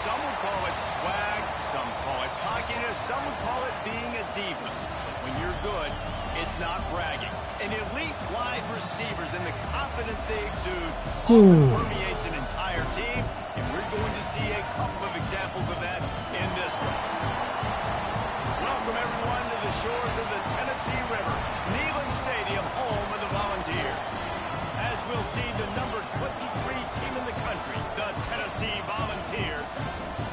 Some would call it swag, some call it cockiness, some would call it being a diva. But when you're good, it's not bragging. An elite wide receivers and the confidence they exude often permeates an entire team, and we're going to see a couple of examples of that in this one. Welcome, everyone, to the shores of the Tennessee River, Neyland Stadium, home of the Volunteers. As we'll see, the number 23 team in the country, the Tennessee Volunteers,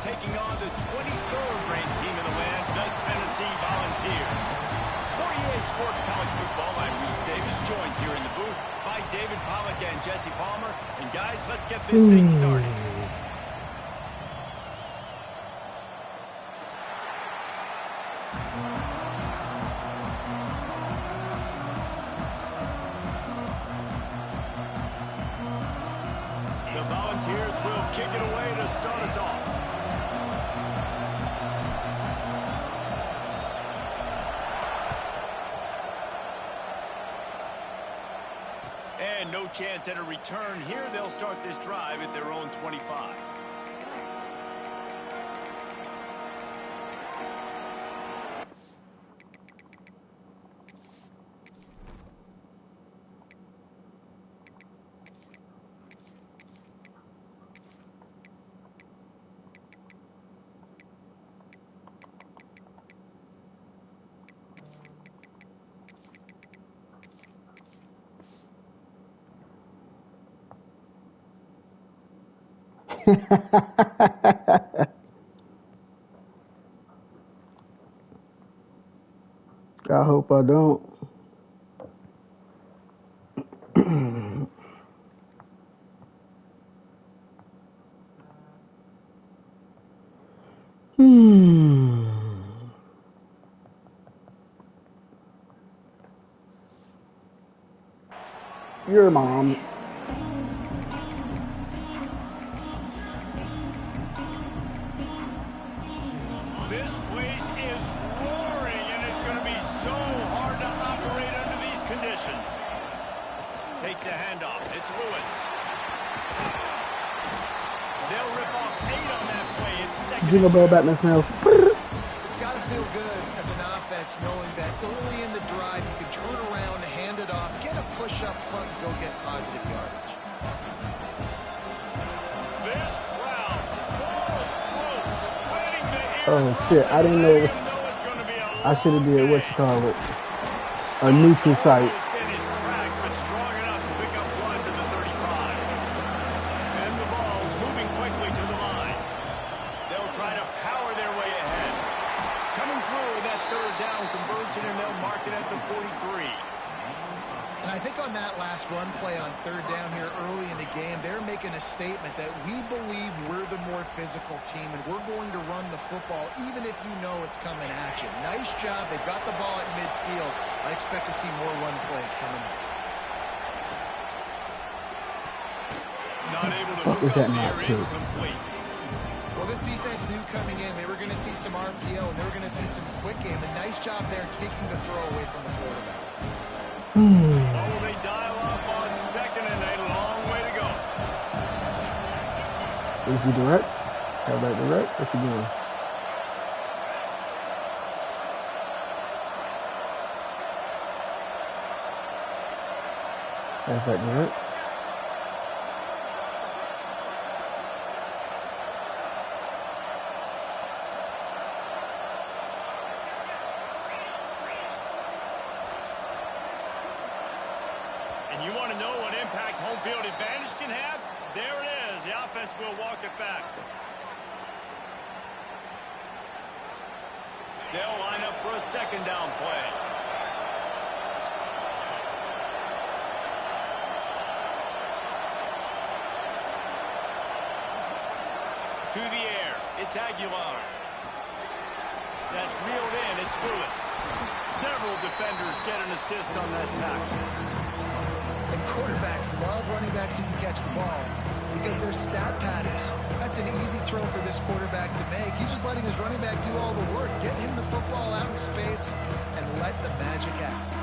taking on the 23rd ranked team in the land, the Tennessee Volunteers. For EA Sports College Football, I'm Reese Davis, joined here in the booth by David Pollack and Jesse Palmer. And guys, let's get this thing started. The Volunteers will kick it away to start us off. And no chance at a return here. They'll start this drive at their own 25. I hope I don't. Your mom. This place is roaring, and it's going to be so hard to operate under these conditions. Takes a handoff. It's Lewis. They'll rip off 8 on that play. It's second. Jingle bell Batman smells. It's got to feel good as an offense knowing that early in the drive you can turn around, hand it off, get a push up front, and go get positive yardage. This crowd full throat, spreading the air. Oh shit! I didn't know. I should have did what you call it, a neutral site. Extend his track, but strong enough to pick up 1 to the 35. And the ball's moving quickly to the line. They'll try to power their way ahead. Coming through with that third down conversion, and they'll mark it at the 43. And I think on that last run play on third down here early in the game, they're making a statement that we believe we're the more physical team and we're going to run the football even if you know it's coming at you. Nice job. They've got the ball at midfield. I expect to see more run plays coming up. Not able to What is hook that up not there, true? incomplete. Well, this defense knew coming in they were going to see some RPO and they were going to see some quick game. A nice job there taking the throw away from the quarterback. Oh, they dial up on second and a long way to go. Is he direct? How about direct? What's he doing? Is that direct? And you want to know what impact home field advantage can have? There it is. The offense will walk it back. They'll line up for a second down play. To the air. It's Aguilar. That's reeled in. It's Lewis. Several defenders get an assist on that tackle. And quarterbacks love running backs who can catch the ball because they're stat patterns. That's an easy throw for this quarterback to make. He's just letting his running back do all the work. Get him the football out in space and let the magic happen.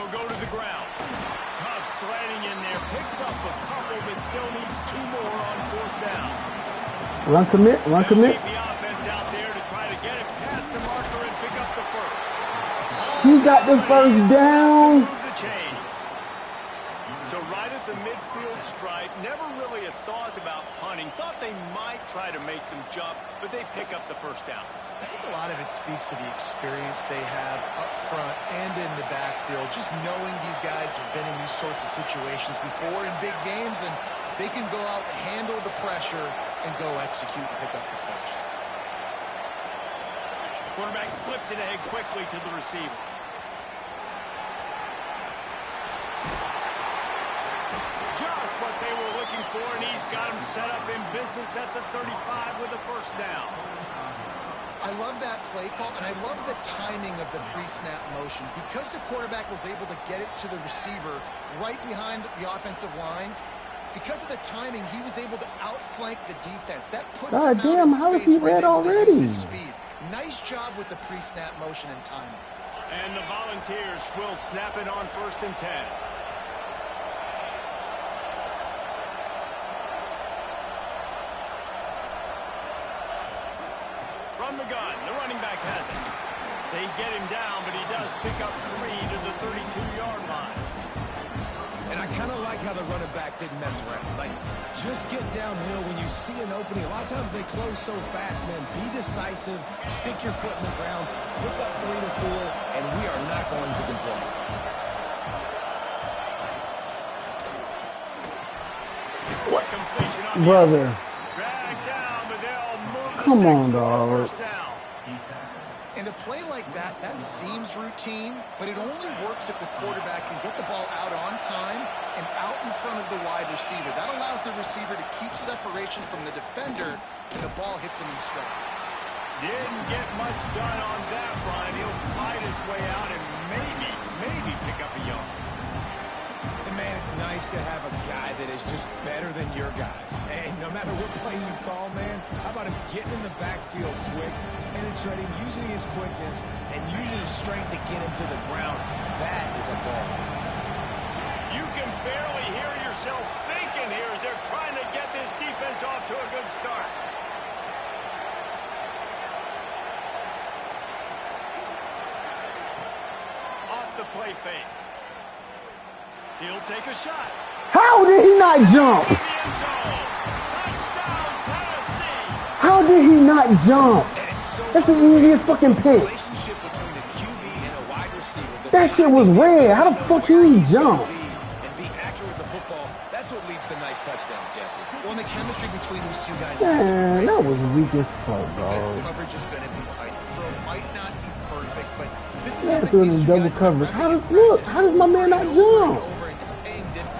He'll go to the ground. Tough sledding in there. Picks up a couple, but still needs 2 more on 4th down. Run commit, run commit. The offense out there to try to get it past the marker and pick up the first. He got the first down. The chains. So right at the midfield stripe, never really a thought about punting. Thought they might try to make them jump, but they pick up the first down. I think a lot of it speaks to the experience they have up front and in the backfield. Just knowing these guys have been in these sorts of situations before in big games, and they can go out, handle the pressure, and go execute and pick up the first. Quarterback flips it ahead quickly to the receiver. Just what they were looking for, and he's got him set up in business at the 35 with a first down. I love that play call, and I love the timing of the pre-snap motion. Because the quarterback was able to get it to the receiver right behind the offensive line, because of the timing, he was able to outflank the defense. That puts him out in how is space he where he's red able to use already? his speed. Nice job with the pre-snap motion and timing. And the Volunteers will snap it on 1st and 10. From the gun, the running back has it. They get him down, but he does pick up 3 to the 32-yard line. And I kind of like how the running back didn't mess around. Like, just get downhill when you see an opening. A lot of times they close so fast, man. Be decisive, stick your foot in the ground, pick up 3 to 4, and we are not going to complain. What completion on Brother. Drag down, but they'll move the Come on, sticks for a dog. first down. And a play like that seems routine, but it only works if the quarterback can get the ball out on time and out in front of the wide receiver. That allows the receiver to keep separation from the defender, and the ball hits him in stride. Didn't get much done on that run. He'll fight his way out and maybe pick up a yard. And man, it's nice to have a guy that is just better than your guys. And no matter what play you call, man, how about him getting in the backfield quick, penetrating, using his quickness, and using his strength to get him to the ground. That is a ball. You can barely hear yourself thinking here as they're trying to get this defense off to a good start. Off the play fake. He'll take a shot. How did he not jump? In the end zone. Touchdown, Tennessee. How did he not jump? And it's so That's the easiest fucking pick. relationship between a QB and a wide receiver. That shit was red. How the fuck did he jump? And be accurate with the football. That's what leads to nice touchdowns, Jesse. Well, and the chemistry between these two guys. Man, that was weak as fuck, This dog. coverage is going to be tight. The throw might not be perfect, but this is Yeah, something through these the two double guys coverage. have How been does look? practicing How does my man not over and over and jump? over, and it's paying dividends.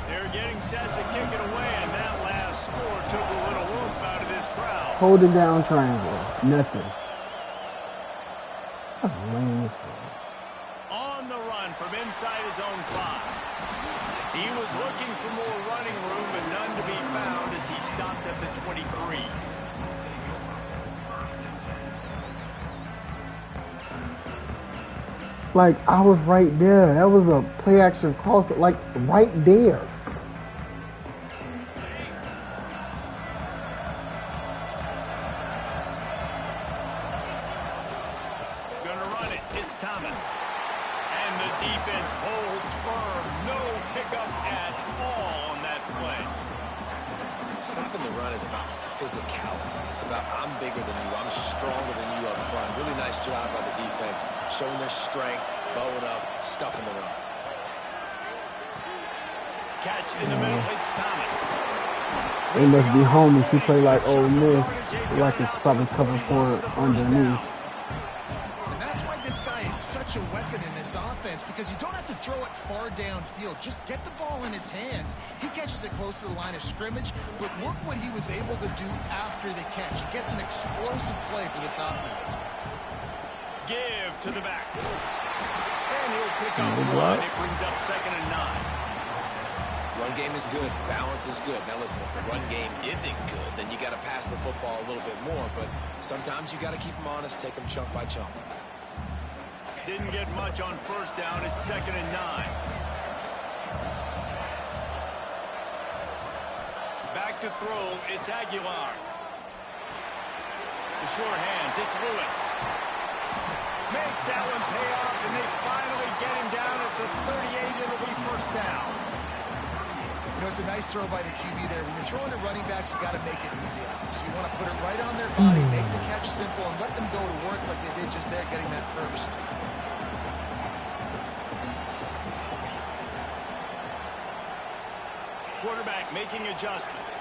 They're getting set to kick it away, and that last score took a little oomph out of this crowd. Holding down triangle. Nothing. That's lame as fuck. On the run from inside his own 5. He was looking for more running room, but none to be found as he stopped at the 23. Like, I was right there. That was a play action cross, like, right there. Gonna run it. It's Thomas. And the defense holds firm. No pickup at all on that play. Stopping the run is about physicality. It's about I'm bigger than you, I'm stronger than you up front. Really nice job by the defense, showing their strength, bowing up, stuffing the run. Catch in the middle. It's Thomas. They must be homies. He play like Ole Miss, like it's probably cover for underneath. And that's why this guy is such a weapon in this offense, because you don't have to throw it far downfield. Just get the ball in his hands. He catches it close to the line of scrimmage, but look what he was able to do after the catch. He gets an explosive play for this offense. Give to the back. And he'll pick up 1. It brings up 2nd and 9. Run game is good. Balance is good. Now listen, if the run game isn't good, then you got to pass the football a little bit more. But sometimes you got to keep them honest, take them chunk by chunk. Didn't get much on first down. It's 2nd and 9. Back to throw. It's Aguilar. The sure hands. It's Lewis. Makes that one pay off, and they finally get him down at the 38. It'll be first down. You know, it's a nice throw by the QB there. When you're throwing to running backs, you got to make it easy on them. So you want to put it right on their body, make the catch simple, and let them go to work like they did just there, getting that first. Quarterback making adjustments.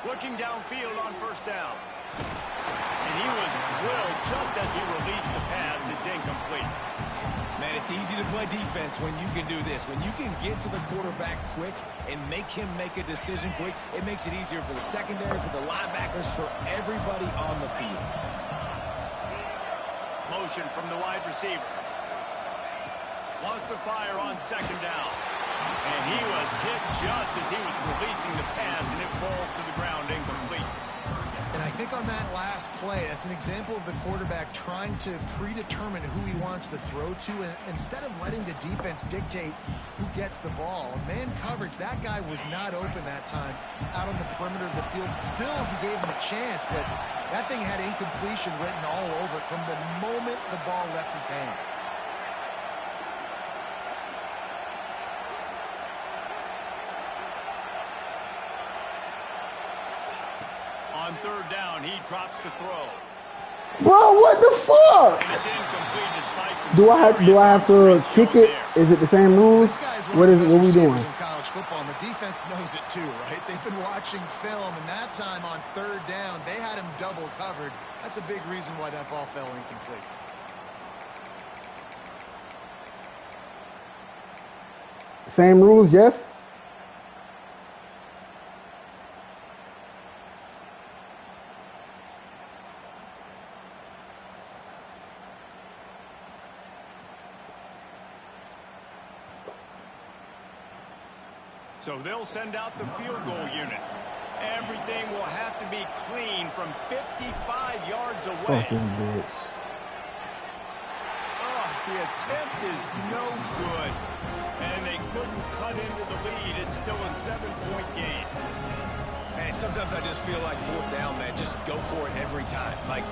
Looking downfield on first down. And he was drilled just as he released the pass. It's incomplete. Man, it's easy to play defense when you can do this. When you can get to the quarterback quick and make him make a decision quick, it makes it easier for the secondary, for the linebackers, for everybody on the field. Motion from the wide receiver. Wants to fire on second down. And he was hit just as he was releasing the pass, and it falls to the ground incomplete. And I think on that last play, that's an example of the quarterback trying to predetermine who he wants to throw to, and instead of letting the defense dictate who gets the ball. Man coverage, that guy was not open that time out on the perimeter of the field. Still, he gave him a chance, but that thing had incompletion written all over it from the moment the ball left his hand. On third down, he drops the throw. Bro, what the fuck? And it's incomplete despite some Do I have to kick it? there. Is it the same rules? This guy's What one of the we best doing? receivers in college football, and the defense knows it too, right? They've been watching film, and that time on third down, they had him double covered. That's a big reason why that ball fell incomplete. Same rules, yes? So they'll send out the field goal unit. Everything will have to be clean from 55 yards away. Fucking bitch. Oh, the attempt is no good. And they couldn't cut into the lead. It's still a 7-point game. Man, sometimes I just feel like fourth down, man. Just go for it every time. Like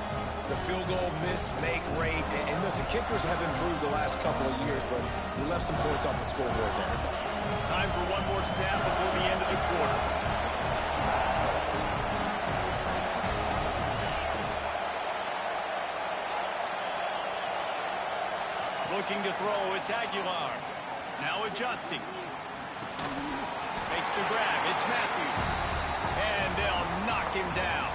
the field goal miss, make rate. And listen, kickers have improved the last couple of years, but we left some points off the scoreboard there. Time for one more snap before the end of the quarter. Looking to throw, it's Aguilar. Now adjusting. Makes the grab, it's Matthews. And they'll knock him down.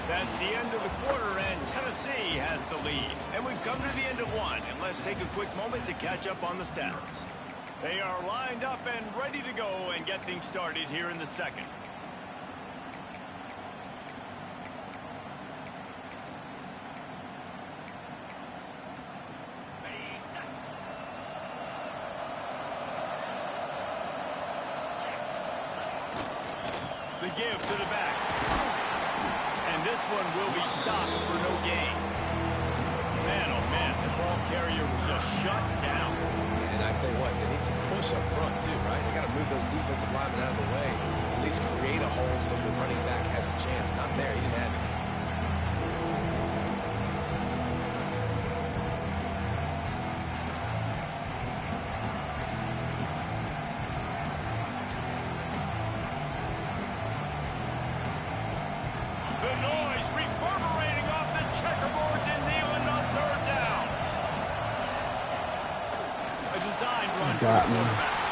That's the end of the quarter, and Tennessee has the lead. And we've come to the end of one, and let's take a quick moment to catch up on the stats. They are lined up and ready to go and get things started here in the second. The give to the back. And this one will be stopped for no gain. Man, oh man, the ball carrier was just shut down. And I tell you what, they need some push up front too, right? They got to move those defensive linemen out of the way. At least create a hole so your running back has a chance. Not there, he didn't have it. The noise reverberating off the checkerboards and Nealon on third down. A design run for the Got me. quarterback.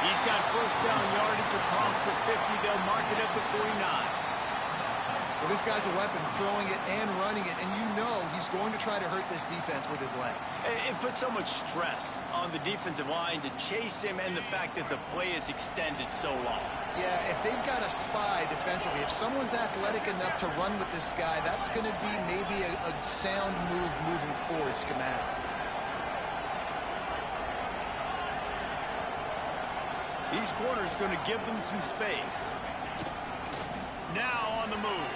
He's got first down yardage across the 50. They'll mark it at the 49. Well, this guy's a weapon, throwing it and running it, and you know he's going to try to hurt this defense with his legs. It puts so much stress on the defensive line to chase him, and the fact that the play is extended so long. Yeah, if they've got a spy defensively, if someone's athletic enough to run with this guy, that's going to be maybe a sound move moving forward schematically. These corners going to give them some space. Now on the move.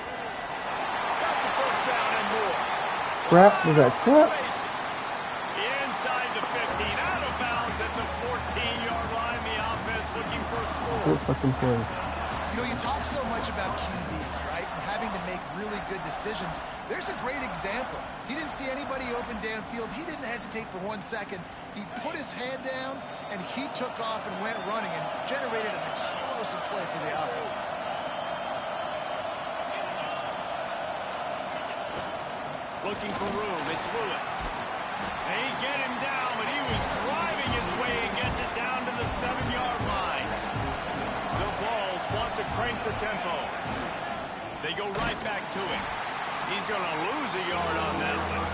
Got the first down and more. Trap? Was that trap? Space Good fucking play. You know, you talk so much about QBs, right? And having to make really good decisions. There's a great example. He didn't see anybody open downfield. He didn't hesitate for 1 second. He put his head down, and he took off and went running and generated an explosive play for the offense. Looking for room. It's Lewis. They get him down, but he was driving his way and gets it down to the 7-yard line. The Vols want to crank the tempo. They go right back to it. He's going to lose a yard on that one.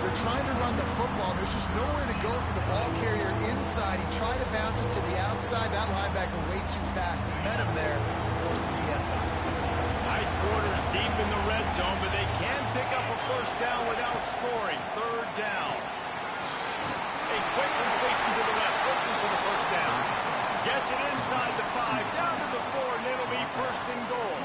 They're trying to run the football. There's just nowhere to go for the ball carrier inside. He tried to bounce it to the outside. That linebacker way too fast. He met him there and forced the TFL. Tight quarters deep in the red zone, but they can pick up a first down without scoring. Third down. A quick completion to the left, looking for the first down. Gets it inside the 5, down to the 4, and it'll be first and goal.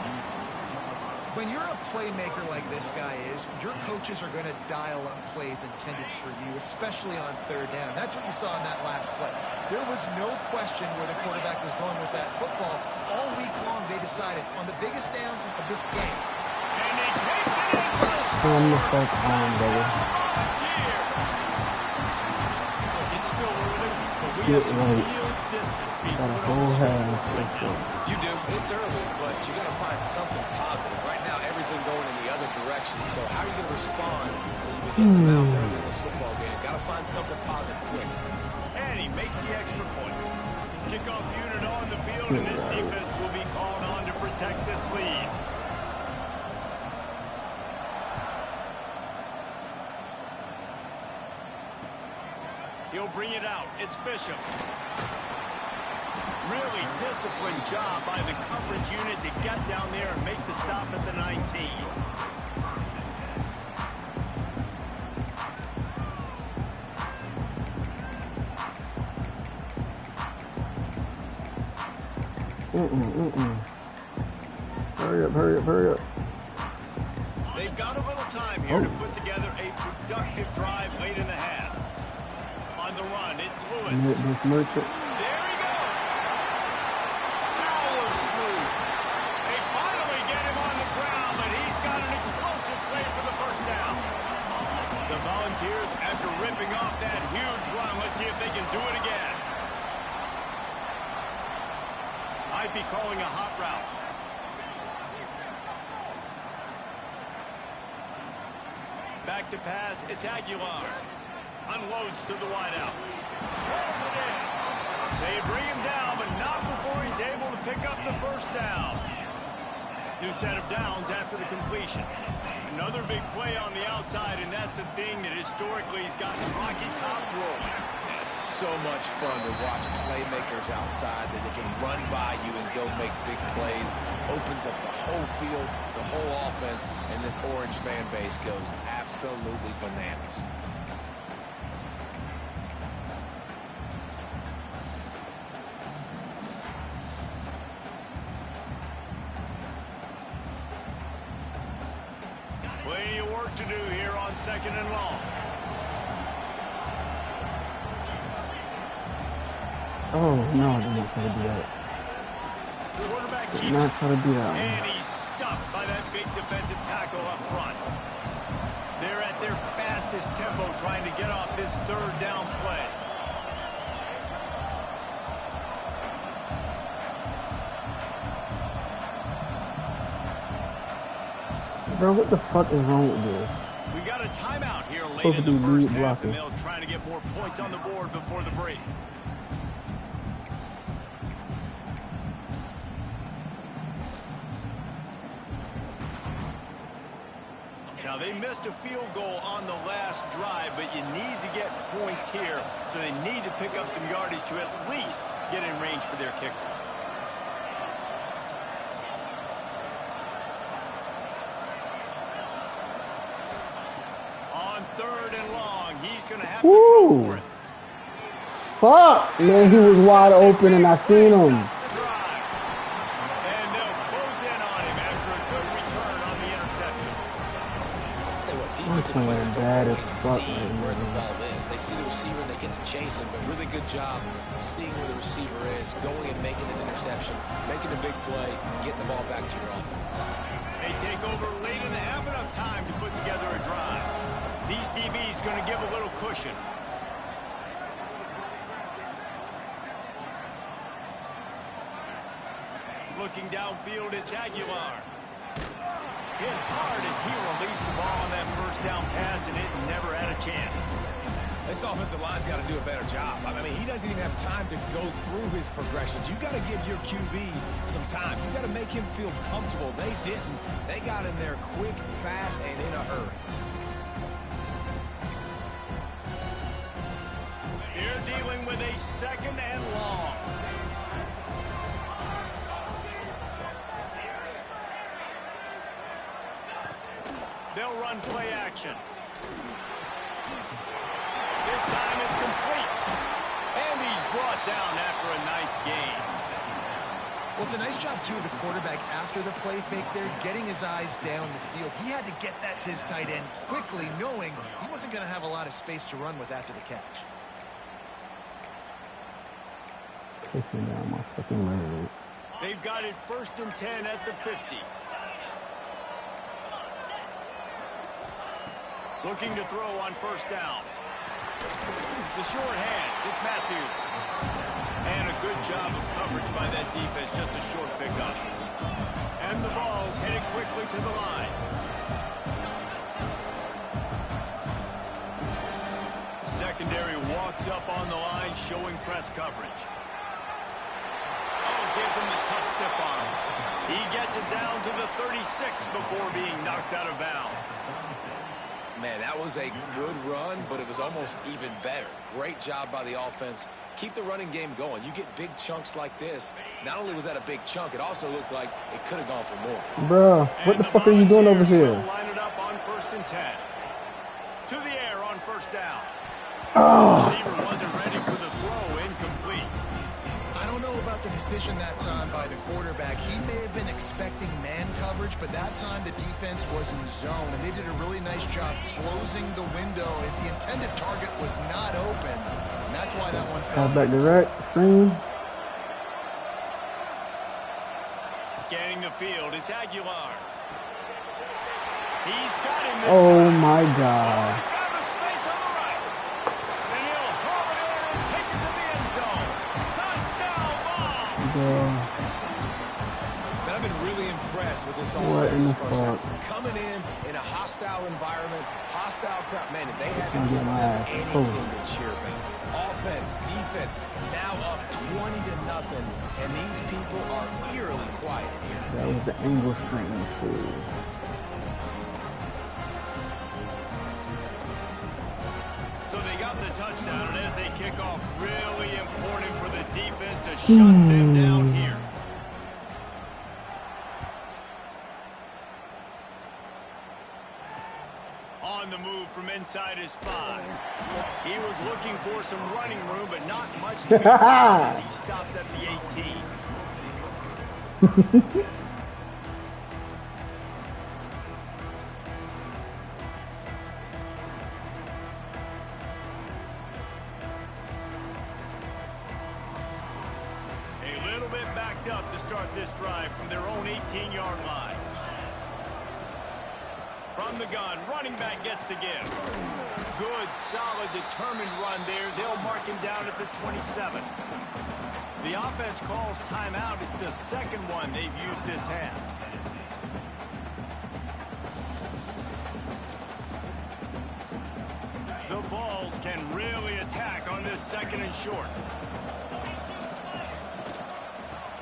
When you're a playmaker like this guy is, your coaches are going to dial up plays intended for you, especially on third down. That's what you saw in that last play. There was no question where the quarterback was going with that football. All week long, they decided on the biggest downs of this game. And he takes it in for the score. Turn the fuck on, baby. It's still early, but we Get have some right. real distance being Got a put whole on the half. scoreboard right now. You do. It's early, but you got to find something positive. Right now, everything going in the other direction. So how are you going to respond when you've been hitting them out early in this football game? Got to find something positive quick. And he makes the extra point. Kickoff unit on the field, and this defense will be called on to protect this lead. He'll bring it out. It's Bishop. Really disciplined job by the coverage unit to get down there and make the stop at the 19. Hurry up, hurry up, hurry up. They've got a little time here to put together a productive drive late in the half. On the run, it's Lewis. This merchant. There he goes. Powers through. They finally get him on the ground, but he's got an explosive play for the first down. The Volunteers, after ripping off that huge run, let's see if they can do it again. Might be calling a hot route. Back to pass, it's Aguilar. Unloads to the wideout. Pulls it in. They bring him down, but not before he's able to pick up the first down. New set of downs after the completion. Another big play on the outside, and that's the thing that historically has gotten Rocky Top rolling. Yeah, so much fun to watch playmakers outside that they can run by you and go make big plays. Opens up the whole field, the whole offense, and this Orange fan base goes absolutely bananas. Plenty of work to do here on second and long. Oh, no, I did not try to do that. Quarterback Did keeps not try to do that. and he's stuffed by that big defensive tackle up front. They're at their fastest tempo trying to get off this third down play. Bro, what the fuck is wrong with this? We got a timeout here late Supposed in to the be first lead half, and blocker. they'll try to get more points on the board before the break. Now, they missed a field goal on the last drive, but you need to get points here, so they need to pick up some yardage to at least get in range for their kicker. On third and long, he's going to have to throw Woo! for it. Fuck! Man, he was wide open and I seen him. And they'll close in on him after a good return on the interception. Tell you what, I'm defensive playing players don't bad as always fuck see right where the now. ball is. They see the receiver and they get to chase him, but really good job seeing where the receiver is, going and making an interception, making a big play, getting the ball back to your offense. They take over late and have enough time to put together a drive. These DBs going to give a little cushion. Looking downfield, it's Aguilar. Hit hard as he released the ball on that first down pass, and it never had a chance. This offensive line's got to do a better job. I mean, he doesn't even have time to go through his progressions. You've got to give your QB some time. You've got to make him feel comfortable. They didn't. They got in there quick, fast, and in a hurry. You're dealing with a second and long. They'll run play action. This time it's complete. And he's brought down after a nice gain. Well, it's a nice job, too, of the quarterback after the play fake there, getting his eyes down the field. He had to get that to his tight end quickly, knowing he wasn't going to have a lot of space to run with after the catch. Pissing down my fucking leg. They've got it 1st and 10 at the 50. Looking to throw on 1st down. The short hands, it's Matthews. And a good job of coverage by that defense, just a short pickup. And the ball's headed quickly to the line. Secondary walks up on the line, showing press coverage. Oh, gives him the tough stiff arm. He gets it down to the 36 before being knocked out of bounds. Man, that was a good run, but it was almost even better. Great job by the offense. Keep the running game going. You get big chunks like this. Not only was that a big chunk, it also looked like it could have gone for more. Bruh, what the fuck are you doing over here? Line it up on 1st and 10. To the air on 1st down. Oh. Receiver wasn't ready for the throw, incomplete. I don't know about the decision that time by the quarterback. He may have been expecting man coverage, but that time the defense was in zone, and they did a really nice job closing the window. The intended target was not open, and that's why that one fell. Back direct, screen. Scanning the field, it's Aguilar. He's got him this Oh time. my God. He found a space on the right. And he'll haul it in and take it to the end zone. Touchdown ball. But I've been really impressed with this What offense in the this first half. fuck? Coming in a hostile environment, hostile crowd. Man, they had to Gonna give get my them ass anything pulled. to cheer about. Offense, defense, now up 20-0, and these people are eerily quiet here. That was the angle screen too. So they got the touchdown, and as they kick off, really important for the defense to shut them down here. On the move from inside his 5. He was looking for some running room, but not much to be found as he stopped at the 18. A little bit backed up to start this drive from their own 18-yard line. From the gun, running back gets to give. Good, solid, determined run there. They'll mark him down at the 27. The offense calls timeout. It's the second one they've used this half. The Vols can really attack on this 2nd and short.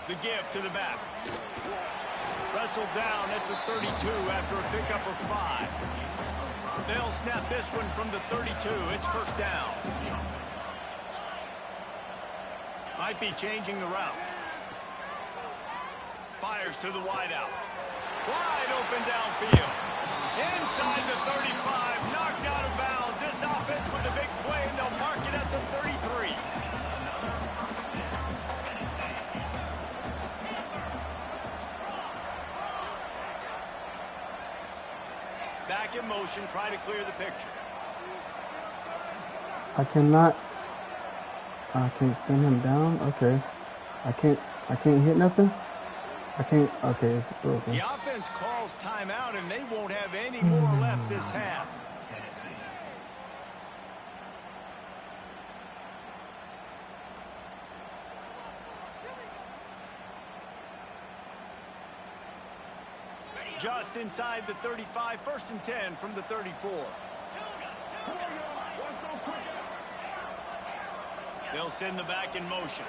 The give to the back. Wrestled down at the 32 after a pickup of 5. They'll snap this one from the 32. It's 1st down. Might be changing the route. Fires to the wideout. Wide open downfield. Inside the 35. Knocked out of bounds. This offense with a big play, and they'll mark it at the 33. Back in motion, try to clear the picture. I cannot. I can't spin him down. Okay. I can't hit nothing. I can't. Okay. Okay. The offense calls timeout, and they won't have any more left this half. Just inside the 35, 1st and 10 from the 34. They'll send the back in motion.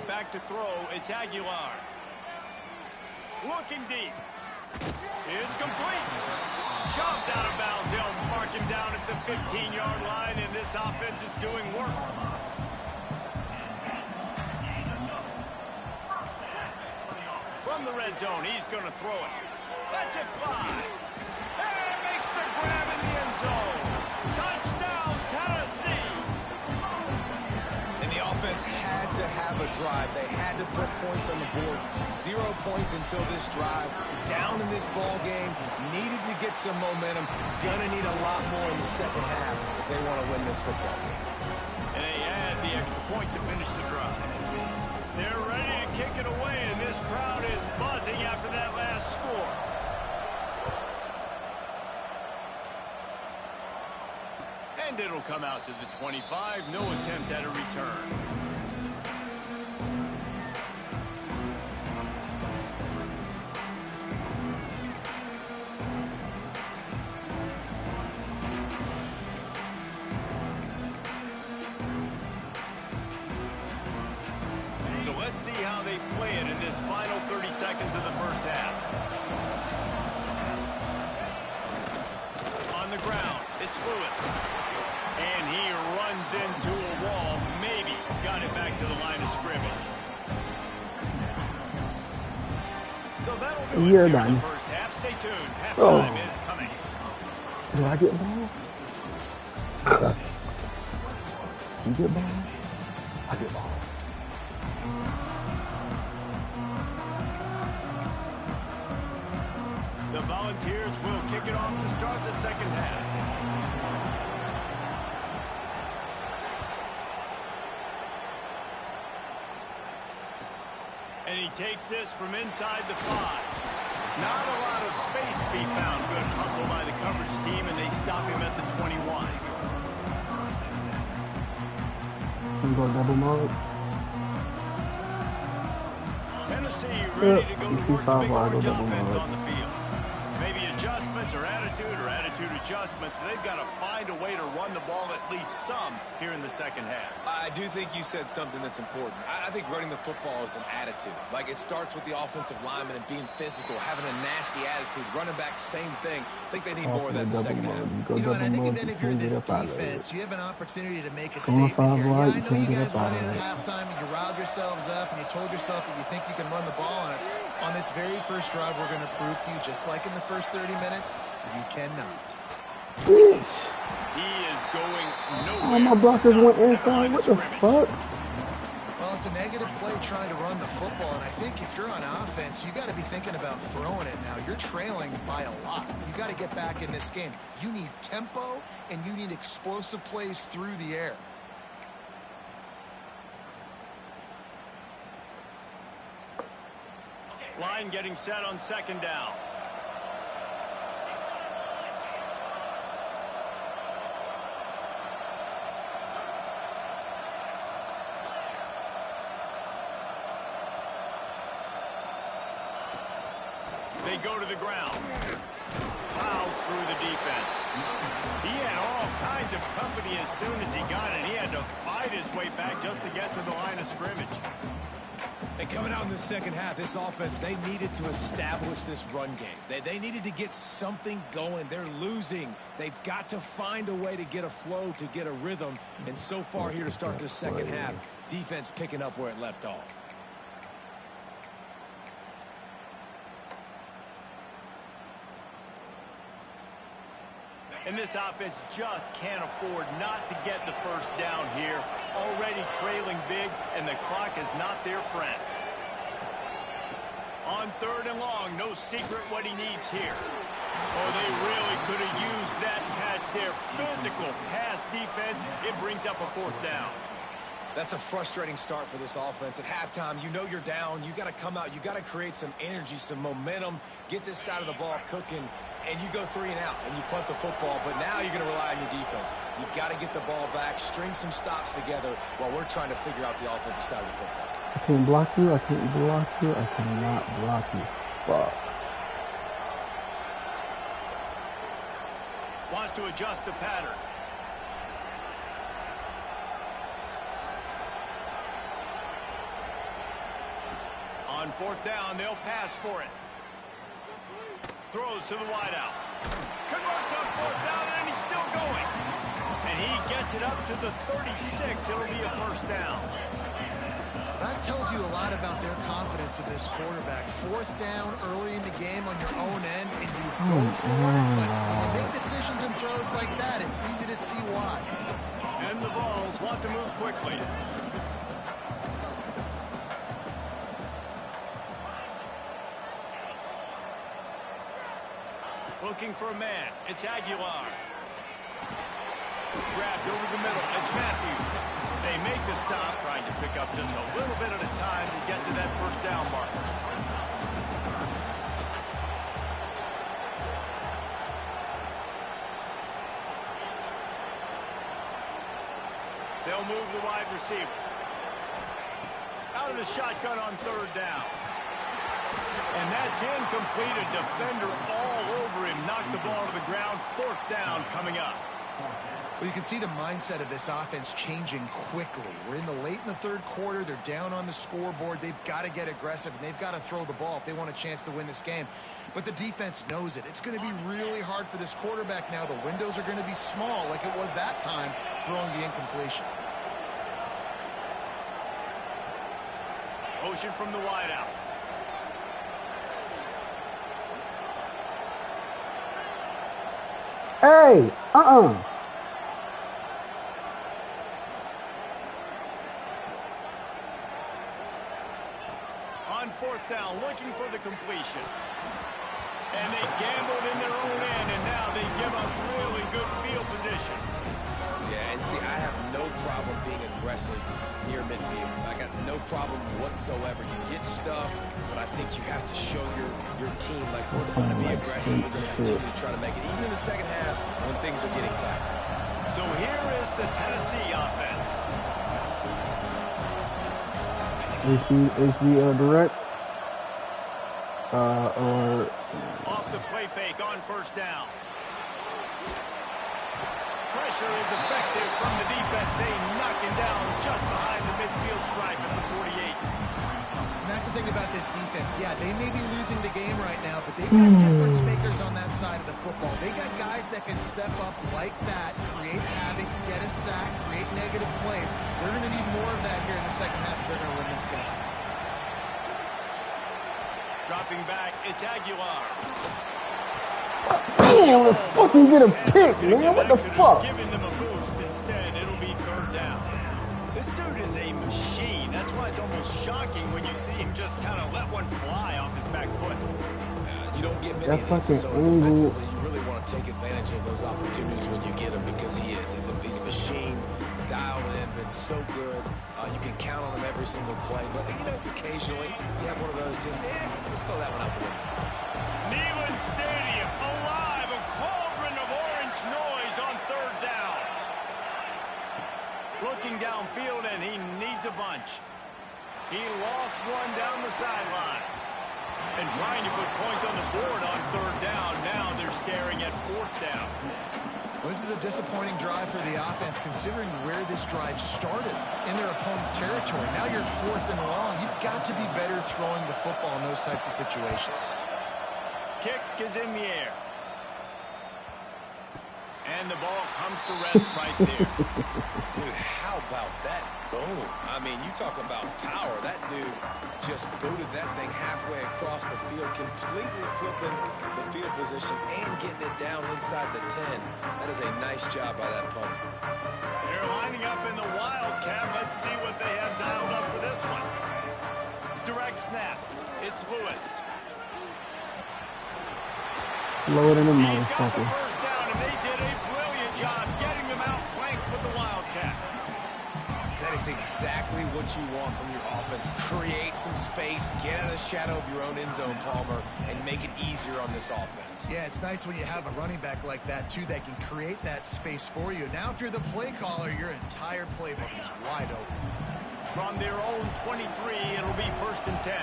Back to throw, it's Aguilar. Looking deep. It's complete. Shoved out of bounds. They'll mark him down at the 15-yard line, and this offense is doing work. From the red zone, he's going to throw it. Lets it fly. And makes the grab in the end zone. Touchdown, Tennessee. And the offense had to have a drive. They had to put points on the board. 0 points until this drive. Down in this ball game. Needed to get some momentum. Gonna need a lot more in the second half if they want to win this football game. And they add the extra point to finish the drive. They're ready to kick it away, and this crowd is buzzing after that last score. And it'll come out to the 25. No attempt at a return. So let's see how they play it in this final 30 seconds of the first half. On the ground, it's Lewis. And he runs into a wall. Maybe got it back to the line of scrimmage. So that'll do it You're here in done. the first half. Stay tuned. Halftime is coming. Do I get ball? You get ball? I get ball. The Volunteers will kick it off to start the second half. And he takes this from inside the 5. Not a lot of space to be found. Good hustle by the coverage team, and they stop him at the 21. You go double mode. Tennessee ready to go to work to make orange double offense mode. on the field. Maybe adjustments or attitude adjustments, but they've got to find a way to run the ball at least some here in the second half. I do think you said something that's important. I think running the football is an attitude. Like, it starts with the offensive lineman and being physical, having a nasty attitude. Running back, same thing. I think they need more of that in the second half. You know, and I think if you're this defense, you have an opportunity to make a statement here. Yeah, I know you guys went in at halftime and you riled yourselves up and you told yourself that you think you can run the ball on us. On this very first drive, we're going to prove to you, just like in the first 30 minutes, you cannot. Bitch. He is going nowhere. Oh, my blockers went inside. What the fuck? Well, it's a negative play trying to run the football, and I think if you're on offense, you got to be thinking about throwing it now. You're trailing by a lot. You got to get back in this game. You need tempo, and you need explosive plays through the air. Line getting set on second down. They go to the ground. Plows through the defense. He had all kinds of company as soon as he got it. He had to fight his way back just to get to the line of scrimmage. And coming out in the second half, this offense, they needed to establish this run game. They needed to get something going. They're losing. They've got to find a way to get a flow, to get a rhythm. And so far here to start this second half, defense picking up where it left off. And this offense just can't afford not to get the first down here. Already trailing big, and the clock is not their friend. On third and long, no secret what he needs here. Oh, they really could have used that catch there. Physical pass defense. It brings up a 4th down. That's a frustrating start for this offense. At halftime, you know you're down. You got to come out. You got to create some energy, some momentum, get this side of the ball cooking, and you go 3 and out, and you punt the football. But now you're going to rely on your defense. You've got to get the ball back, string some stops together while we're trying to figure out the offensive side of the football. I can't block you. I can't block you. I cannot block you. Fuck. Wants to adjust the pattern. On 4th down, they'll pass for it. Throws to the wideout. Converts on 4th down, and he's still going. And he gets it up to the 36. It'll be a 1st down. That tells you a lot about their confidence of this quarterback. 4th down early in the game on your own end, and you go for it. But when you make decisions and throws like that, it's easy to see why. And the Vols want to move quickly. Looking for a man. It's Aguilar. Grabbed over the middle. It's Matthews. They make the stop, trying to pick up just a little bit at a time to get to that 1st down marker. They'll move the wide receiver. Out of the shotgun on 3rd down. And that's incomplete. A defender all over him. Knocked the ball to the ground. 4th down coming up. Well, you can see the mindset of this offense changing quickly. We're in the 3rd quarter. They're down on the scoreboard. They've got to get aggressive, and they've got to throw the ball if they want a chance to win this game. But the defense knows it. It's going to be really hard for this quarterback now. The windows are going to be small like it was that time throwing the incompletion. Motion from the wideout. Hey, On 4th down, looking for the completion. And they gambled in their own end, and now they give up really good field position. Yeah, and see, I have no problem being aggressive near midfield. I got no problem whatsoever. You get stuffed, but I think you have to show your team, like, we're going to be aggressive. We're going to continue to try to make it, even in the 2nd half when things are getting tight. So here is the Tennessee offense. HB direct. Or Off the play fake on 1st down. Pressure is effective from the defense. They knock him down just behind the midfield stripe at the 48. And that's the thing about this defense. Yeah, they may be losing the game right now, but they've got difference makers on that side of the football. They got guys that can step up like that, create havoc, get a sack, create negative plays. They're going to need more of that here in the 2nd half if they're going to win this game. Dropping back, it's Aguilar. damn, let's fucking get a pick, man. What the fuck? Giving them a boost. Instead, it'll be 3rd down. This dude is a machine. That's why it's almost shocking when you see him just kind of let one fly off his back foot. You don't get many of these, so defensively, you really want to take advantage of those opportunities when you get them, because he's a machine, dialed in, been so good. You can count on him every single play, but occasionally you have one of those just, let's throw that one out the window. Neyland Stadium alive, a cauldron of orange noise on 3rd down. Looking downfield, and he needs a bunch. He lost one down the sideline. And trying to put points on the board on 3rd down. Now they're staring at 4th down. Well, this is a disappointing drive for the offense, considering where this drive started, in their opponent territory. Now you're 4th and long. You've got to be better throwing the football in those types of situations. Kick is in the air. And the ball comes to rest right there. Dude, how about that boom? I mean, you talk about power. That dude just booted that thing halfway across the field, completely flipping the field position and getting it down inside the 10. That is a nice job by that punter. They're lining up in the Wildcat. Let's see what they have dialed up for this one. Direct snap. It's Lewis. Slower than a He's got the motherfucker. first down, and they did a brilliant job getting them outflanked with the Wildcat. That is exactly what you want from your offense. Create some space, get out of the shadow of your own end zone, Palmer, and make it easier on this offense. Yeah, it's nice when you have a running back like that, too, that can create that space for you. Now, if you're the play caller, your entire playbook is wide open. From their own 23, it'll be 1st and 10.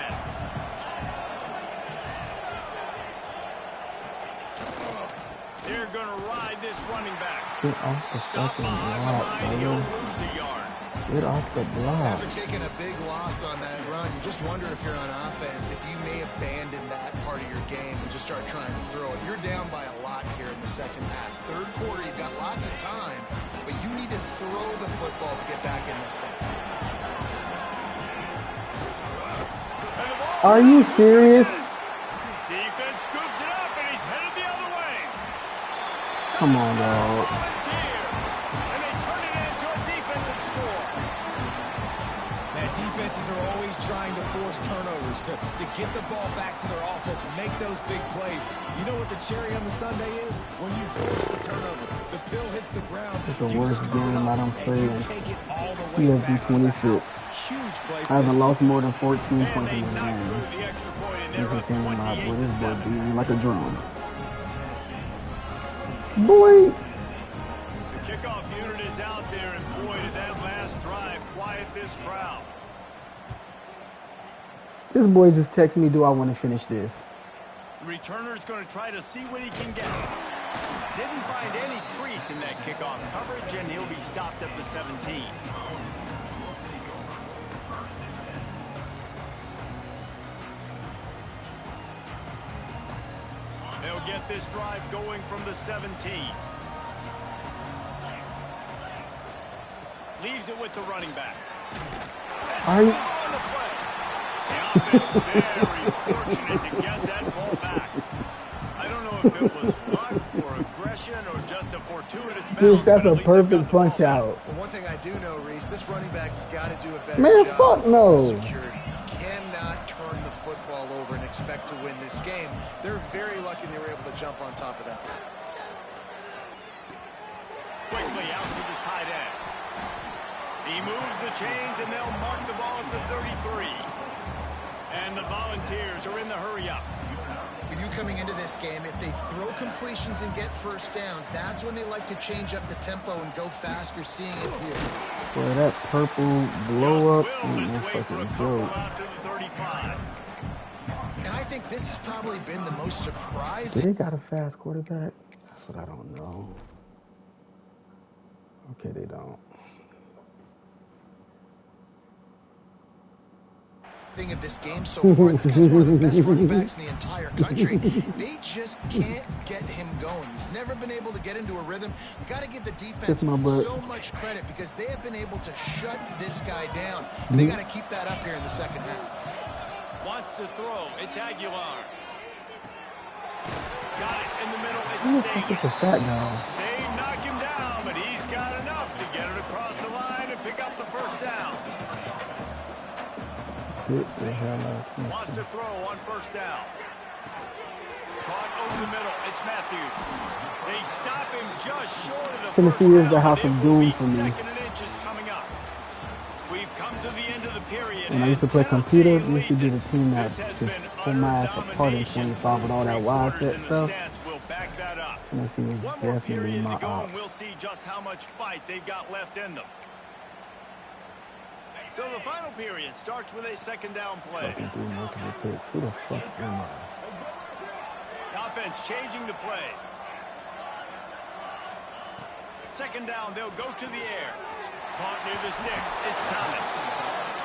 They're going to ride this running back. Get off the Stop fucking behind the block, line, he'll bro. lose a yard. Get off the block. After taking a big loss on that run, you just wonder if you're on offense, if you may abandon that part of your game and just start trying to throw it. You're down by a lot here in the second half. Third quarter, you've got lots of time, but you need to throw the football to get back in this thing. Are you serious? Defense scoops it up, and he's headed the other way. Come on, dog. Volunteer, and they turn it into a defensive score. Man, defenses are always trying to force turnovers to get the ball back to their offense, make those big plays. You know what the cherry on the sundae is? When you force the turnover, the pill hits the ground. It's the you worst screw it game up, I done and played you in take it all the way CFB back to the 26. house. Huge play for I haven't this lost more than defense. 14 And points they in the knocked game. through the extra point, and This they're is up game of my boy. This boy 28-7. beat me like a drum. Boy! The kickoff unit is out there, and boy, did that last drive quiet this crowd. This boy just texted me, do I want to finish this? The returner's going to try to see what he can get. Didn't find any crease in that kickoff coverage, and he'll be stopped at the 17. They'll get this drive going from the 17. Leaves it with the running back. Are you? On the play. The offense very fortunate to get that ball back. I don't know if it was luck or aggression or just a fortuitous bounce. Dude, that's but at a least they've got perfect the ball punch back. out. Well, one thing I do know, Reese, this running back's got to do a better Man, job fuck no. with security. Cannot turn the football over and expect to win this game. They're very lucky they were able to jump on top of that. Quickly out to the tight end. He moves the chains, and they'll mark the ball at the 33. And the Volunteers are in the hurry-up. With you coming into this game, if they throw completions and get first downs, that's when they like to change up the tempo and go faster, seeing it here. Boy, that purple blow up Will ain't is no way for a fucking couple joke. out to the 35. And I think this has probably been the most Do surprising. they got a fast quarterback? That's what I don't know. Okay, they don't. Thing of this game so far. This guy's one of the best running backs in the entire country. They just can't get him going. He's never been able to get into a rhythm. You got to give the defense Kiss my butt. so much credit because they have been able to shut this guy down. And they got to keep that up here in the second half. Wants to throw. It's Aguilar. Got it in the middle. Who the It's fuck is State. a fat guy? They knock him down, but he's got enough to get it across the line and pick up the first down. Get the hell out of Wants here. to throw on first down. Caught over the middle. It's Matthews. They stop him just short of the Tennessee first is the down, house and of it will doom be for me. Second and inches coming up. We've come to the end of the period. When I used to and play Tennessee computer, we used to leads be it. the team that This has just been pulled my utter ass apart in domination. 25 with all that wild Three-quarters set in the stuff. stats will back that up. Tennessee was One more definitely period my to go, op. and we'll see just how much fight they've got left in them. So the final period starts with a second down play. Fucking do multiple picks. Who the fuck am I? The offense changing the play. Second down, they'll go to the air. Caught near the sticks. It's Thomas.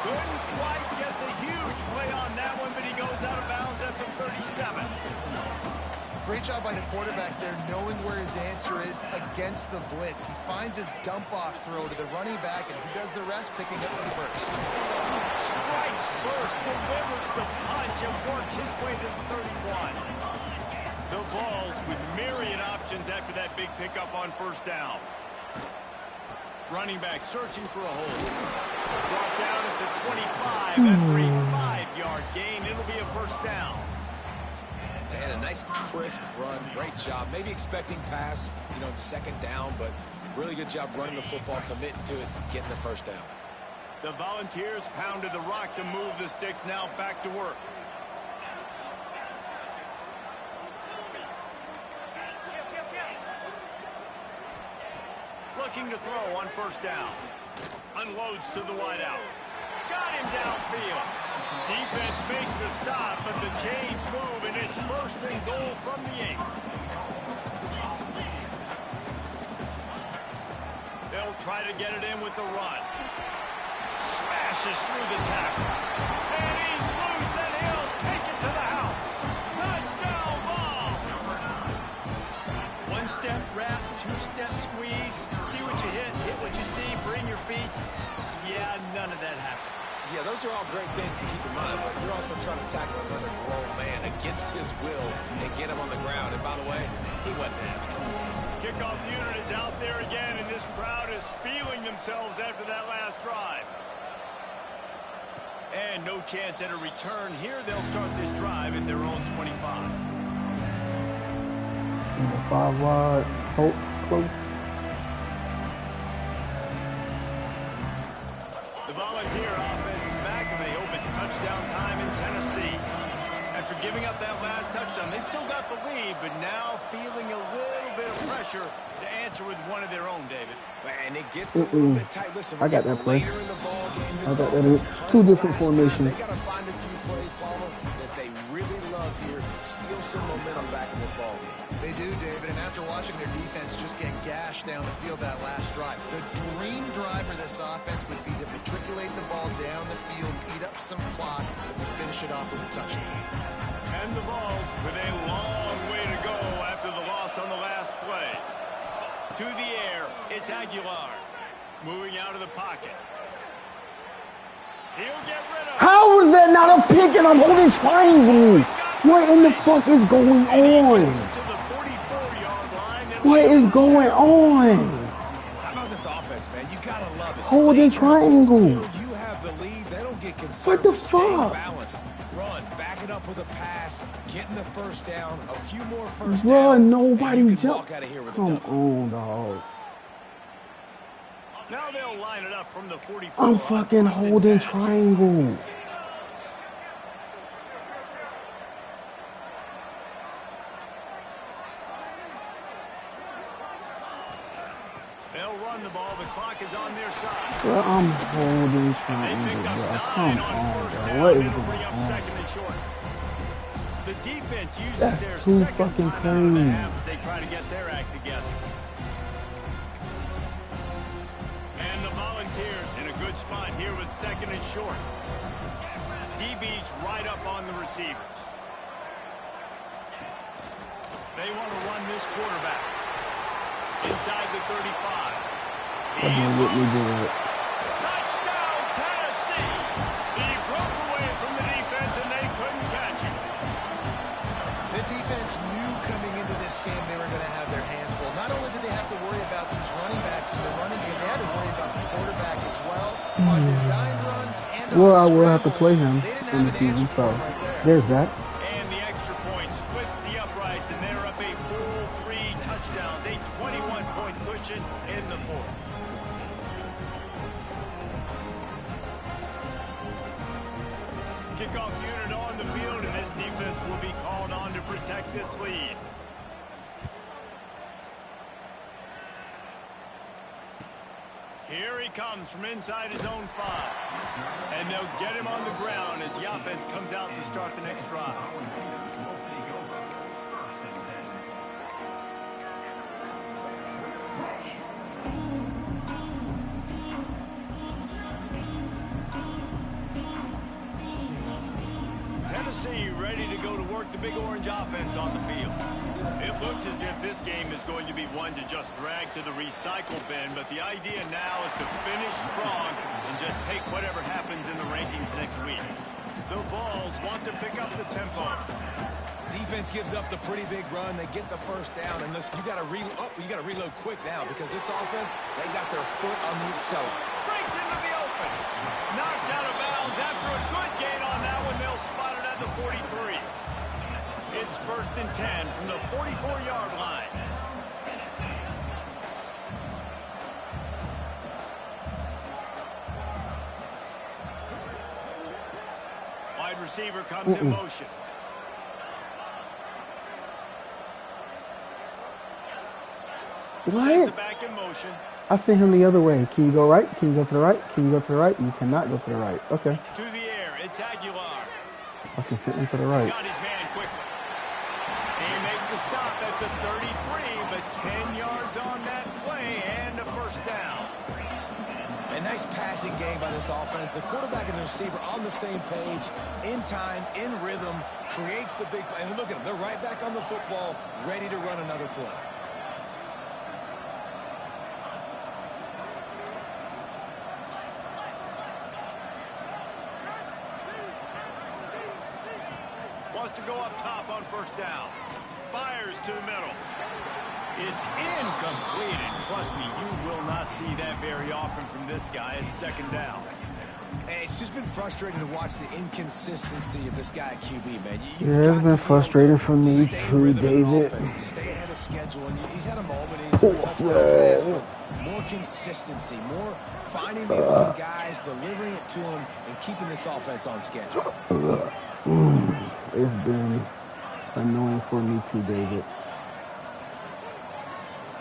Couldn't quite get the huge play on that one, but he goes out of bounds at the 37. Great job by the quarterback there, knowing where his answer is against the blitz. He finds his dump-off throw to the running back, and he does the rest, picking up the first. Strikes first, delivers the punch, and works his way to the 31. The Vols with myriad options after that big pickup on first down. Running back searching for a hole. Brought down at the 25 after a 5-yard gain. It'll be a first down. And a nice crisp run. Great job. Maybe expecting pass, in second down, but really good job running the football, committing to it, getting the first down. The Volunteers pounded the rock to move the sticks, now back to work. Looking to throw on first down. Unloads to the wideout. Got him downfield. Defense makes a stop, but the chains move, and it's first and goal from the 8. They'll try to get it in with the run. Smashes through the tackle. And he's loose, and he'll take it to the house. Touchdown ball. One-step wrap, two-step squeeze. See what you hit what you see, bring your feet. Yeah, none of that happened. Yeah, those are all great things to keep in mind, but you're also trying to tackle another grown man against his will and get him on the ground. And by the way, he wasn't having it. Kickoff unit is out there again, and this crowd is feeling themselves after that last drive. And no chance at a return here. They'll start this drive at their own 25. 5 wide, close. The Volunteer offense is back, and they hope it's touchdown time in Tennessee. After giving up that last touchdown, they still got the lead, but now feeling a little bit of pressure to answer with one of their own, David. And it gets a little bit tight. Listen, I got that play. later in the ball game, I got that in 2 different formations. They got to find a few plays, Palmer, that they really love here. Steal some momentum back in this ball game. They do, David, and after watching their defense just get gashed down the field that last drive, the dream drive for this offense would be to matriculate the ball down the field, eat up some clock, and finish it off with a touchdown. And the Vols with a long way to go after the loss on the last play. To the air, it's Aguilar. Moving out of the pocket. He'll get rid of it. How is that not a pick and I'm holding triangle? What in the fuck is going on? What is going on? How about this offense, man? You gotta love it. Holding triangle. You have the lead. They don't get concerned. What the with staying fuck? balanced. Run, back it up with a pass, getting the first down, a few more first Run, downs. nobody jump. Come on, dog. Now they'll line it up from the 44. I'm fucking holding triangle. They'll run the ball. The clock is on their side. Bro, I'm holding triangle, bro. Come on, bro. What is going on? Second and short. The defense uses That's their too second fucking timeout of the clean. half as they try to get their act together. And the Volunteers in a good spot here with second and short. DB's right up on the receivers. They want to run this quarterback. Inside the 35. He's loose. Touchdown, Tennessee! He broke away from the defense, and they couldn't catch him. The defense knew coming into this game they were going to have their hands full. Not only did they have to worry about these running backs in the running game, they had to worry about the quarterback as well. On design runs and Well, on I will have to play him they didn't in have the an season, answer so for him right there. there's that. And the extra point splits the uprights, and they're up a full 3 touchdowns. A 21-point cushion in the fourth. Kickoff unit on the field, and this defense will be called on to protect this lead. Here he comes from inside his own 5. And they'll get him on the ground as the offense comes out to start the next drive. Tennessee ready to go to work the Big Orange offense on the field. It looks as if this game is going to be one to just drag to the recycle bin, but the idea now is to finish strong and just take whatever happens in the rankings next week. The Vols want to pick up the tempo. Defense gives up the pretty big run. They get the first down, and listen, you got to reload quick now because this offense, they got their foot on the accelerator. Breaks into the open. Knocked out of bounds after a good gain on that one. They'll spot it at the 43. It's first and and 10 from the 44-yard line. Wide receiver comes in motion. Sends it back in motion. I sent him the other way. Can you go right? Can you go to the right? Can you go to the right? You cannot go to the right. Okay. To the air, it's Aguilar. Okay, sent him to the right. Got his man quickly. They make the stop at the 33, but 10 yards on that play and a first down. A nice passing game by this offense. The quarterback and the receiver on the same page, in time, in rhythm, creates the big play. And look at them. They're right back on the football, ready to run another play. Wants to go up top on first down. Fires to the middle. It's incomplete, and trust me, you will not see that very often from this guy. It's second down. Hey, it's just been frustrating to watch the inconsistency of this guy at QB, man. Yeah, it's been frustrating for me too, David. Stay ahead of schedule, and he's had a moment, he's had a touchdown pass, but more consistency, more finding the open guys, delivering it to him, and keeping this offense on schedule. It's been annoying for me too, David.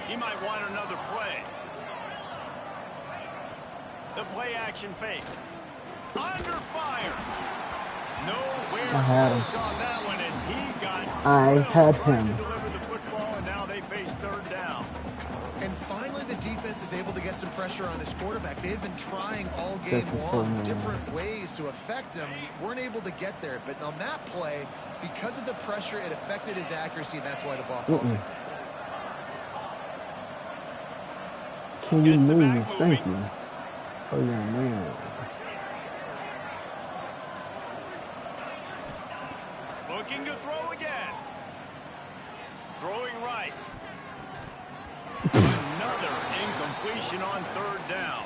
He might want another play. The play action fake. Under fire. Nowhere close on that one as he got trying to deliver the football, and now they face third down. And finally, the defense is able to get some pressure on this quarterback. They had been trying all game long different ways to affect him. Weren't able to get there. But on that play, because of the pressure, it affected his accuracy, and that's why the ball falls in. Can you move? Thank you. Oh, yeah, man. Looking to throw again. Throwing right. Another incompletion on third down.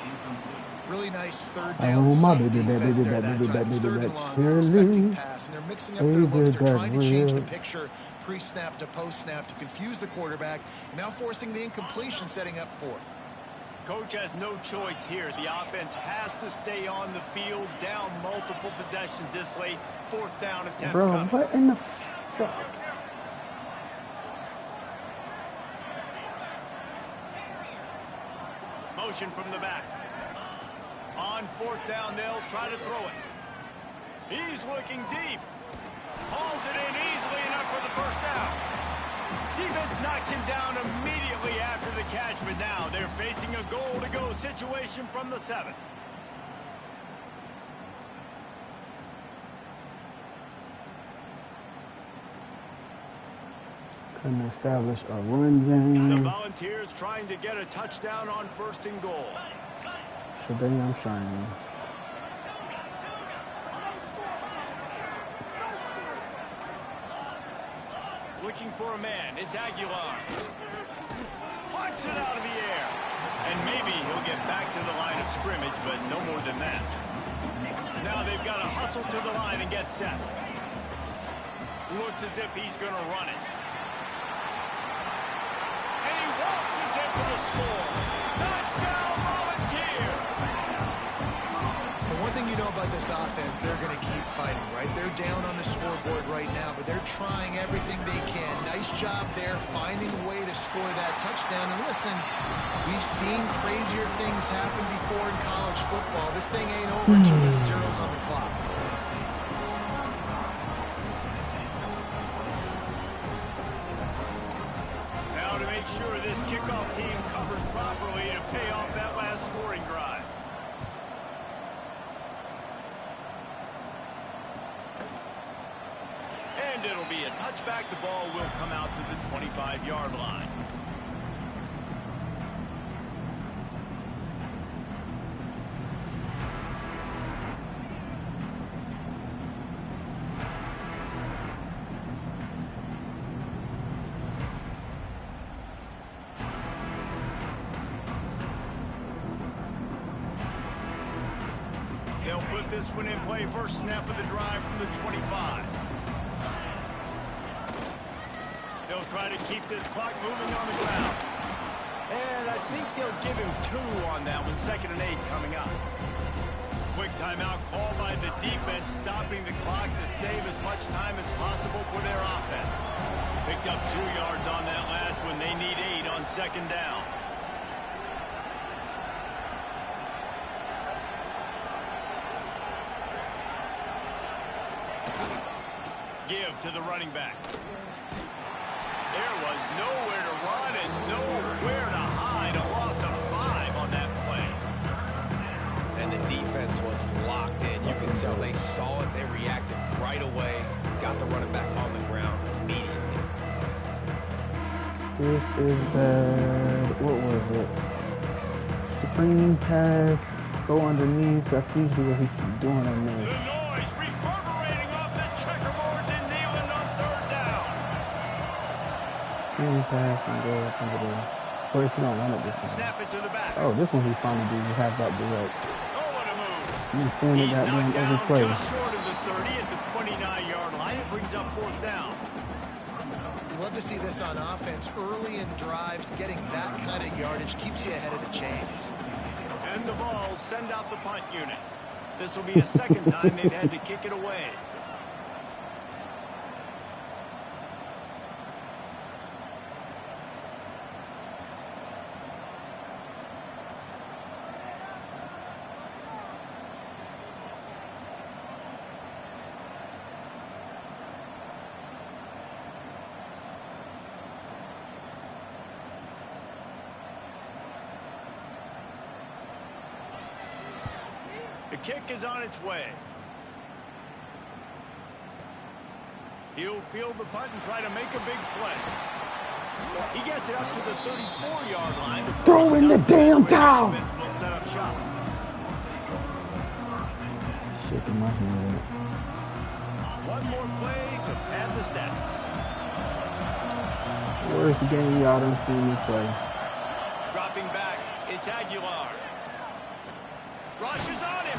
Really nice third down. Oh, my baby, Third and long, expecting pass, and they're mixing up their looks. They're trying to change the picture pre-snap to post-snap to confuse the quarterback, and now forcing the incompletion, setting up fourth. Coach has no choice here. The offense has to stay on the field, down multiple possessions this late. Fourth down attempt. Bro, coming. what in the fuck? Motion from the back. On fourth down, they'll try to throw it. He's looking deep. Hauls it in easily enough for the first down. Defense knocks him down immediately after the catch, but now they're facing a goal-to-go situation from the 7. Couldn't establish a run game. The Volunteers trying to get a touchdown on first and goal. So damn shiny. Looking for a man. It's Aguilar. Plucks it out of the air. And maybe he'll get back to the line of scrimmage, but no more than that. Now they've got to hustle to the line and get set. Looks as if he's going to run it. And he waltzes in for the score. Touchdown, Volunteers! The one thing you know about this offense, they're going to keep fighting, right? They're down on the scoreboard right now, but they're trying everything they can. Nice job there, finding a way to score that touchdown. And listen, we've seen crazier things happen before in college football. This thing ain't over until there's zeros on the clock. Now to make sure this kickoff team covers properly to pay off that last scoring drive. And it'll be a touchback. The ball will come out to the 25-yard line. They'll put this one in play. First snap of the drive from the 25. They'll try to keep this clock moving on the ground. And I think they'll give him 2 on that one. 2nd and 8 coming up. Quick timeout called by the defense, stopping the clock to save as much time as possible for their offense. Picked up 2 yards on that last one. They need 8 on 2nd down. Give to the running back. There was nowhere to run and nowhere to hide. A loss of 5 on that play. And the defense was locked in. You can tell they saw it. They reacted right away. Got the running back on the ground immediately. This is bad. What was it? Screen pass. Go underneath. That's usually what he's doing on The there. noise reverberating off the checkerboards and Neyland on 3rd down. Screen pass and go up under there. Or if you don't run it this time. Snap it to the back. Oh, this one he finally did. You have that direct. Oh, what a move. You've seen it He's that knocked damn every down play. just short of the 30 at the 29-yard line. It brings up 4th down. You love to see this on offense. Early in drives, getting that kind of yardage keeps you ahead of the chains. And the Vols send out the punt unit. This will be a 2nd time they've had to kick it away. The kick is on its way. He'll field the punt and try to make a big play. He gets it up to the 34-yard line. Throw in the damn towel. Will set up shop. Shaking my head. One more play to pad the stats. Worst game y'all done seen me play. Dropping back, it's Aguilar. Rushes on him.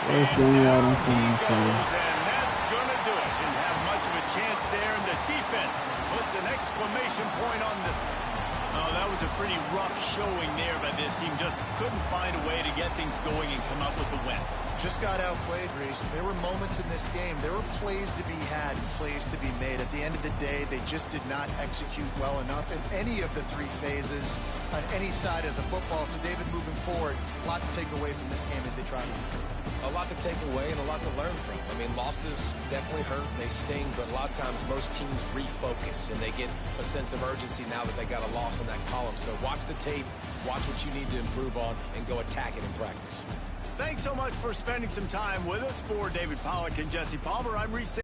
Worst game y'all done seen me play. And that's going to do it. Didn't have much of a chance there, and the defense puts an exclamation point on this one. Oh, that was a pretty rough showing there by this team. Just couldn't find a way to get things going and come up with the win. Just got outplayed, Reese. There were moments in this game. There were plays to be had and plays to be made. At the end of the day, they just did not execute well enough in any of the 3 phases on any side of the football. So, David, moving forward, a lot to take away from this game as they try to. A lot to take away and a lot to learn from. I mean, losses definitely hurt, they sting, but a lot of times most teams refocus and they get a sense of urgency now that they got a loss in that column. So watch the tape, watch what you need to improve on, and go attack it in practice. Thanks so much for spending some time with us. For David Pollack and Jesse Palmer, I'm Reese.